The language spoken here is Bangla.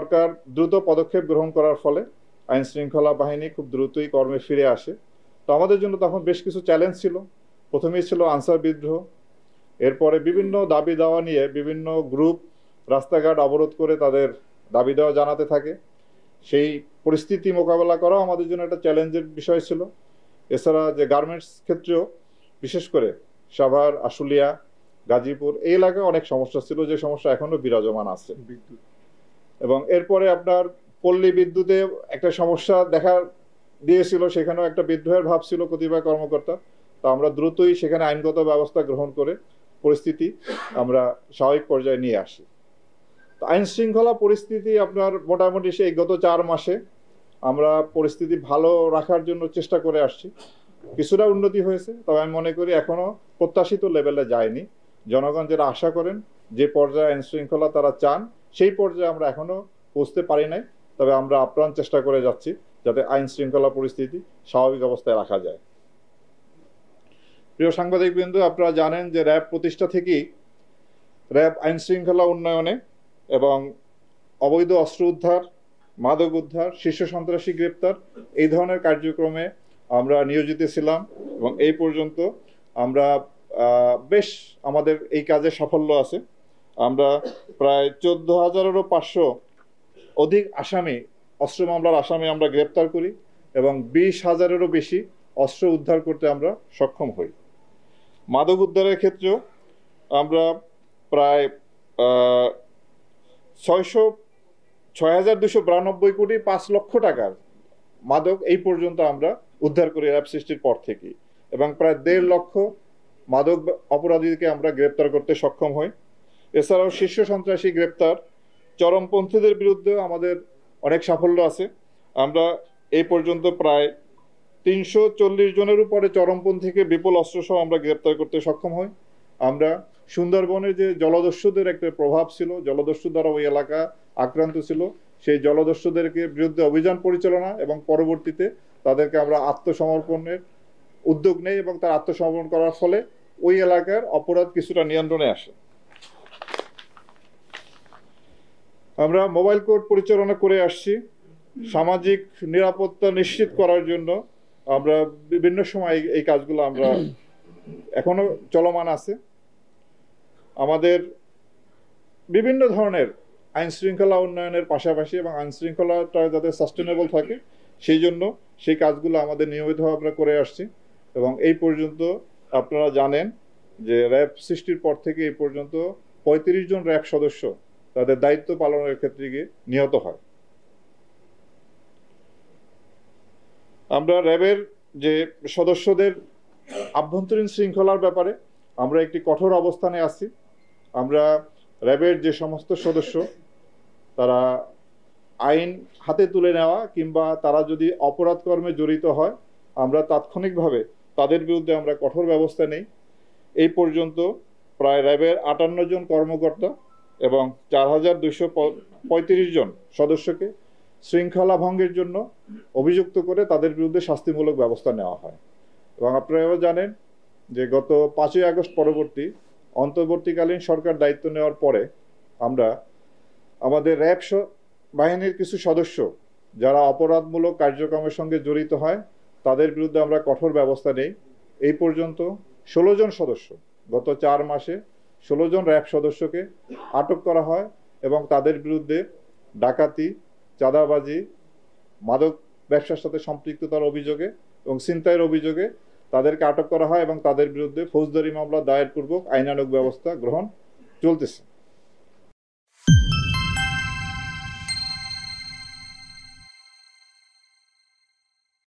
সরকার দ্রুত পদক্ষেপ গ্রহণ করার ফলে আইন শৃঙ্খলা বাহিনী খুব দ্রুতই কর্মে ফিরে আসে। তো আমাদের জন্য তখন বেশ কিছু চ্যালেঞ্জ ছিল। প্রথমেই ছিল আনসার বিদ্রোহ, এরপরে বিভিন্ন দাবি দাওয়া নিয়ে বিভিন্ন গ্রুপ রাস্তাঘাট অবরোধ করে তাদের দাবি দেওয়া জানাতে থাকে। সেই পরিস্থিতি মোকাবেলা করাও আমাদের জন্য একটা চ্যালেঞ্জের বিষয় ছিল। এছাড়া যে গার্মেন্টস ক্ষেত্রেও বিশেষ করে সাভার, আশুলিয়া, গাজীপুর এই এলাকায় অনেক সমস্যা ছিল, যে সমস্যা এখনো বিরাজমান আছে। এবং এরপরে আপনার পল্লী বিদ্যুতে একটা সমস্যা দেখা দিয়েছিল, সেখানেও একটা বিদ্রোহের ভাব ছিল কতিপয় কর্মকর্তা। তো আমরা দ্রুতই সেখানে আইনগত ব্যবস্থা গ্রহণ করে পরিস্থিতি আমরা স্বাভাবিক পর্যায়ে নিয়ে আসি। তো আইন শৃঙ্খলা পরিস্থিতি আপনার মোটামুটি সেই গত 4 মাসে আমরা পরিস্থিতি ভালো রাখার জন্য চেষ্টা করে আসছি। কিছুটা উন্নতি হয়েছে, তবে আমি মনে করি এখনো প্রত্যাশিত লেভেলে যায়নি। জনগণ যেটা আশা করেন, যে পর্যায়ে আইন শৃঙ্খলা তারা চান, সেই পর্যায়ে আমরা এখনো পৌঁছতে পারি নাই। তবে আমরা আপ্রাণ চেষ্টা করে যাচ্ছি যাতে আইন শৃঙ্খলা পরিস্থিতি স্বাভাবিক অবস্থায় রাখা যায়। প্রিয় সাংবাদিকবৃন্দ, আপনারা জানেন যে র্যাব প্রতিষ্ঠা থেকেই র্যাব আইন শৃঙ্খলা উন্নয়নে এবং অবৈধ অস্ত্র উদ্ধার, মাদক উদ্ধার, শীর্ষ সন্ত্রাসী গ্রেপ্তার এই ধরনের কার্যক্রমে আমরা নিয়োজিত ছিলাম। এবং এই পর্যন্ত আমরা বেশ আমাদের এই কাজে সাফল্য আছে। আমরা প্রায় 14,500 অধিক আসামি, অস্ত্র মামলার আসামি আমরা গ্রেপ্তার করি এবং 20,000-এরও বেশি অস্ত্র উদ্ধার করতে আমরা সক্ষম হই। মাদক উদ্ধারের ক্ষেত্রেও আমরা প্রায় 6,292 কোটি 5 লক্ষ টাকার মাদক এই পর্যন্ত আমরা উদ্ধার করি র্যাব সৃষ্টির পর থেকে, এবং প্রায় 1.5 লক্ষ মাদক অপরাধীকে আমরা গ্রেপ্তার করতে সক্ষম হই। এছাড়াও শীর্ষ সন্ত্রাসী গ্রেপ্তার, চরমপন্থীদের বিরুদ্ধেও আমাদের অনেক সাফল্য আছে। আমরা এই পর্যন্ত প্রায় 340 জনের উপরে চরমপন্থীকে বিপুল অস্ত্রসহ আমরা গ্রেপ্তার করতে সক্ষম হই। আমরা সুন্দরবনে যে জলদস্যুদের একটা প্রভাব ছিল, জলদস্যু দ্বারা ওই এলাকা আক্রান্ত ছিল, সেই জলদস্যুদেরকে বিরুদ্ধে অভিযান পরিচালনা এবং পরবর্তীতে তাদেরকে আমরা আত্মসমর্পণের উদ্যোগ নেই এবং তার আত্মসমর্পণ করার ফলে ওই এলাকার অপরাধ কিছুটা নিয়ন্ত্রণে আসে। আমরা মোবাইল কোর্ট পরিচালনা করে আসছি। সামাজিক নিরাপত্তা নিশ্চিত করার জন্য আমরা বিভিন্ন সময় এই কাজগুলো আমরা এখনো চলমান আছে। আমাদের বিভিন্ন ধরনের আইন শৃঙ্খলা উন্নয়নের পাশাপাশি এবং আইন শৃঙ্খলাটা যাতে সাস্টেনেবল থাকে সেই জন্য সেই কাজগুলো আমাদের নিয়মিতভাবে আমরা করে আসছি। এবং এই পর্যন্ত আপনারা জানেন যে র্যাব সৃষ্টির পর থেকে এই পর্যন্ত 35 জন র্যাব সদস্য তাদের দায়িত্ব পালনের ক্ষেত্রে গিয়ে নিহত হয়। আমরা র্যাবের যে সদস্যদের আভ্যন্তরীণ শৃঙ্খলার ব্যাপারে আমরা একটি কঠোর অবস্থানে আছি। আমরা র্যাবের যে সমস্ত সদস্য তারা আইন হাতে তুলে নেওয়া কিংবা তারা যদি অপরাধ কর্মে জড়িত হয়, আমরা তাৎক্ষণিকভাবে তাদের বিরুদ্ধে আমরা কঠোর ব্যবস্থা নেই। এই পর্যন্ত প্রায় র্যাবের 58 জন কর্মকর্তা এবং 4,235 জন সদস্যকে শৃঙ্খলা ভঙ্গের জন্য অভিযুক্ত করে তাদের বিরুদ্ধে শাস্তিমূলক ব্যবস্থা নেওয়া হয়। এবং আপনারাও জানেন যে গত 5ই আগস্ট পরবর্তী অন্তর্বর্তীকালীন সরকার দায়িত্ব নেওয়ার পরে আমরা আমাদের র্যাব বাহিনীর কিছু সদস্য যারা অপরাধমূলক কার্যক্রমের সঙ্গে জড়িত হয় তাদের বিরুদ্ধে আমরা কঠোর ব্যবস্থা নেই। এই পর্যন্ত 16 জন সদস্য, গত 4 মাসে 16 জন র্যাব সদস্যকে আটক করা হয় এবং তাদের বিরুদ্ধে ডাকাতি, চাঁদাবাজি, মাদক ব্যবসার সাথে সম্পৃক্ততার অভিযোগে এবং ছিনতাইয়ের অভিযোগে তাদেরকে আটক করা হয় এবং তাদের বিরুদ্ধে ফৌজদারি মামলা দায়েরপূর্বক আইনানুগ ব্যবস্থা গ্রহণ চলতেছে।